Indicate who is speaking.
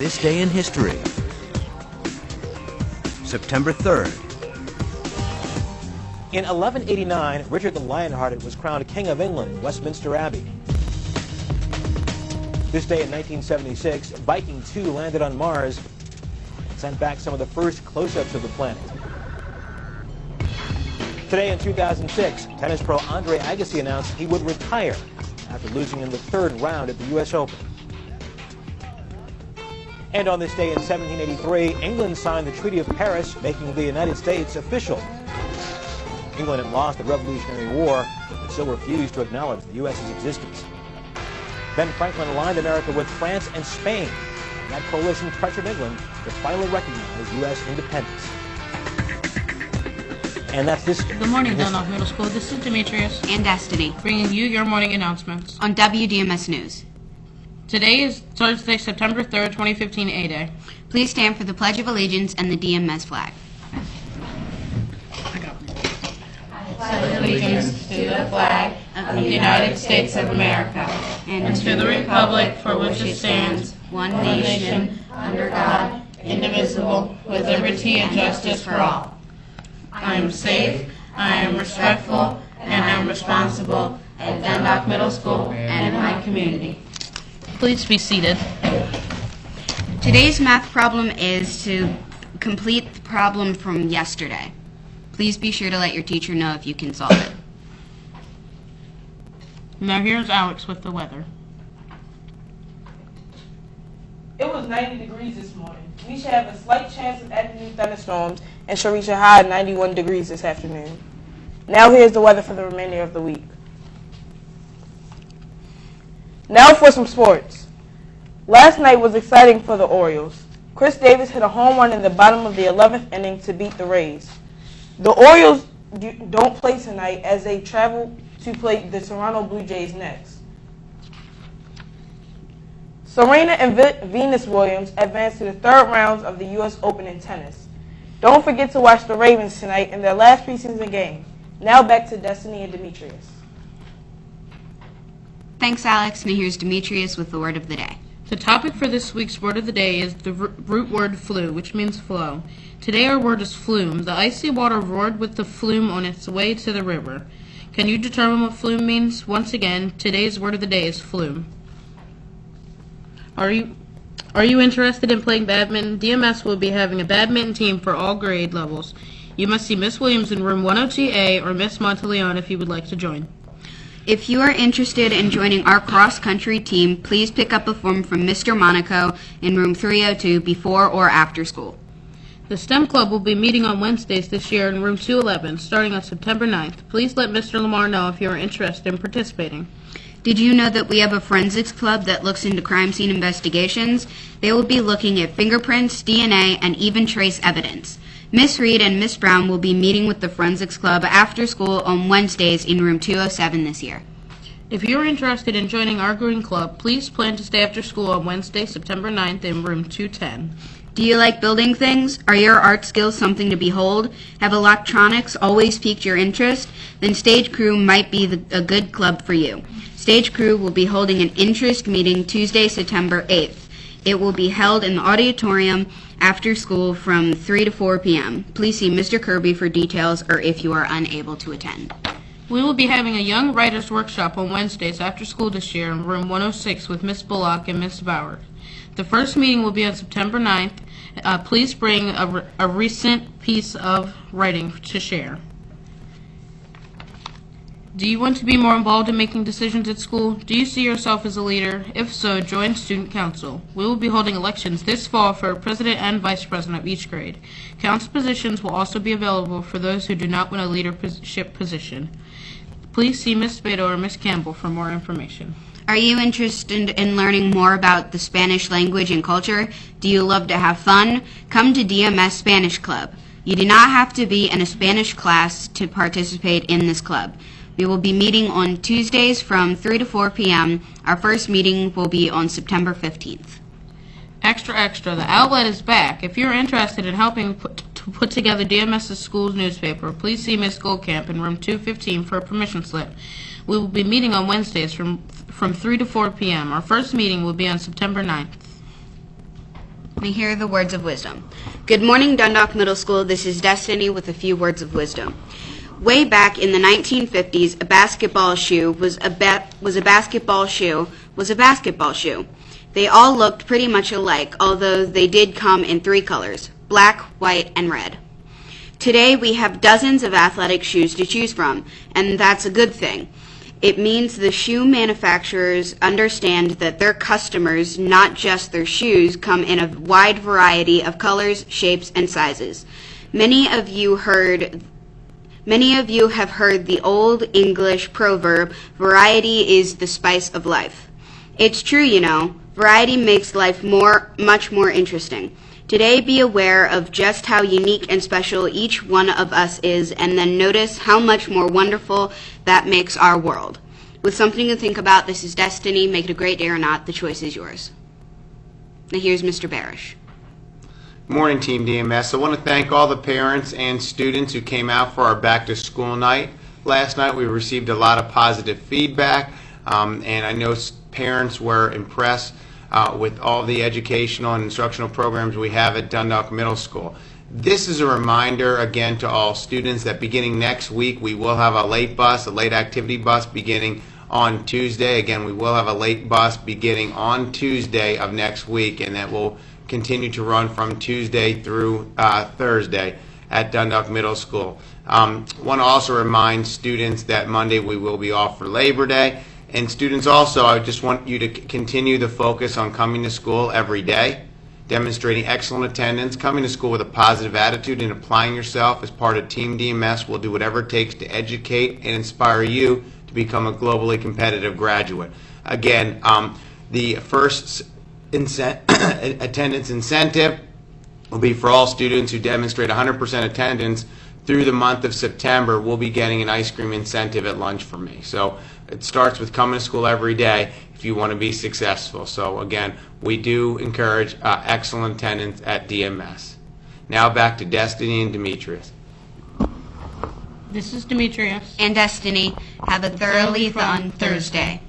Speaker 1: this day in history. September 3rd.
Speaker 2: In 1189, Richard the Lionhearted was crowned King of England in Westminster Abbey. This day in 1976, Viking 2 landed on Mars and sent back some of the first close-ups of the planet. Today in 2006, tennis pro Andre Agassi announced he would retire after losing in the third round at the U.S. Open. And on this day in 1783, England signed the Treaty of Paris, making the United States official. England had lost the Revolutionary War, but still refused to acknowledge the U.S.'s existence. Ben Franklin aligned America with France and Spain, and that coalition pressured England to finally recognize U.S. independence. And that's this day.
Speaker 3: Good morning, Dundalk Middle School. This is Demetrius
Speaker 4: and Destiny,
Speaker 3: bringing you your morning announcements
Speaker 4: on WDMS News.
Speaker 3: Today is Thursday, September 3rd, 2015, A-Day.
Speaker 4: Please stand for the Pledge of Allegiance and the DMS flag.
Speaker 5: Allegiance to the flag of the United States of America and to the republic for which it stands, one nation, under God, indivisible, with liberty and justice for all. I am safe, I am respectful, and I am responsible at Dundalk Middle School and in my community.
Speaker 3: Please be seated.
Speaker 4: Today's math problem is to complete the problem from yesterday. Please be sure to let your teacher know if you can solve it.
Speaker 3: Now here's Alex with the weather.
Speaker 6: It was 90 degrees this morning. We should have a slight chance of afternoon thunderstorms and shall reach a high of 91 degrees this afternoon. Now here's the weather for the remainder of the week. Now for some sports. Last night was exciting for the Orioles. Chris Davis hit a home run in the bottom of the 11th inning to beat the Rays. The Orioles don't play tonight as they travel to play the Toronto Blue Jays next. Serena and Venus Williams advanced to the third rounds of the U.S. Open in tennis. Don't forget to watch the Ravens tonight in their last preseason game. Now back to Destiny and Demetrius.
Speaker 4: Thanks, Alex. Now here's Demetrius with the word of the day.
Speaker 3: The topic for this week's word of the day is the root word flu, which means flow. Today our word is flume. The icy water roared with the flume on its way to the river. Can you determine what flume means? Once again, today's word of the day is flume. Are you interested in playing badminton? DMS will be having a badminton team for all grade levels. You must see Miss Williams in room 102A or Miss Monteleone if you would like to join.
Speaker 4: If you are interested in joining our cross-country team, please pick up a form from Mr. Monaco in room 302 before or after school.
Speaker 3: The STEM Club will be meeting on Wednesdays this year in room 211, starting on September 9th. Please let Mr. Lamar know if you are interested in participating.
Speaker 4: Did you know that we have a forensics club that looks into crime scene investigations? They will be looking at fingerprints, DNA, and even trace evidence. Miss Reed and Miss Brown will be meeting with the forensics club after school on Wednesdays in room 207 this year.
Speaker 3: If you are interested in joining our green club, please plan to stay after school on Wednesday, September 9th in room 210.
Speaker 4: Do you like building things? Are your art skills something to behold? Have electronics always piqued your interest? Then Stage Crew might be a good club for you. Stage Crew will be holding an interest meeting Tuesday, September 8th. It will be held in the auditorium after school from 3 to 4 p.m. Please see Mr. Kirby for details or if you are unable to attend.
Speaker 3: We will be having a Young Writers Workshop on Wednesdays after school this year in room 106 with Miss Bullock and Miss Bauer. The first meeting will be on September 9th. Please bring a recent piece of writing to share. Do you want to be more involved in making decisions at school? Do you see yourself as a leader? If so, join Student Council. We will be holding elections this fall for President and Vice President of each grade. Council positions will also be available for those who do not want a leadership position. Please see Ms. Spado or Ms. Campbell for more information.
Speaker 4: Are you interested in learning more about the Spanish language and culture? Do you love to have fun? Come to DMS Spanish Club. You do not have to be in a Spanish class to participate in this club. We will be meeting on Tuesdays from 3 to 4 p.m. Our first meeting will be on September 15th.
Speaker 3: Extra, extra, the outlet is back. If you're interested in helping put together DMS's school's newspaper, please see Ms. Goldcamp in room 215 for a permission slip. We will be meeting on Wednesdays from 3 to 4 p.m. Our first meeting will be on September 9th.
Speaker 4: And here are the words of wisdom. Good morning, Dundalk Middle School. This is Destiny with a few words of wisdom. Way back in the 1950s, a basketball shoe was a basketball shoe. They all looked pretty much alike, although they did come in 3 colors, black, white, and red. Today we have dozens of athletic shoes to choose from, and that's a good thing. It means the shoe manufacturers understand that their customers, not just their shoes, come in a wide variety of colors, shapes, and sizes. Many of you have heard the old English proverb, variety is the spice of life. It's true, you know. Variety makes life much more interesting. Today, be aware of just how unique and special each one of us is, and then notice how much more wonderful that makes our world. With something to think about, this is Destiny. Make it a great day or not. The choice is yours. Now here's Mr. Barish.
Speaker 7: Good morning, Team DMS. I want to thank all the parents and students who came out for our back-to-school night. Last night we received a lot of positive feedback, and I know parents were impressed with all the educational and instructional programs we have at Dundalk Middle School. This is a reminder again to all students that beginning next week we will have a late activity bus beginning on Tuesday. Again, we will have a late bus beginning on Tuesday of next week, and that will continue to run from Tuesday through Thursday at Dundalk Middle School. Want to also remind students that Monday we will be off for Labor Day. And students also, I just want you to continue the focus on coming to school every day, demonstrating excellent attendance, coming to school with a positive attitude, and applying yourself as part of Team DMS. Will do whatever it takes to educate and inspire you to become a globally competitive graduate. Again, the first attendance incentive will be for all students who demonstrate 100% attendance through the month of September. We'll be getting an ice cream incentive at lunch for me. So it starts with coming to school every day if you want to be successful. So again, we do encourage excellent attendance at DMS. Now back to Destiny and Demetrius.
Speaker 3: This is Demetrius.
Speaker 4: And Destiny. Have a thoroughly fun Thursday.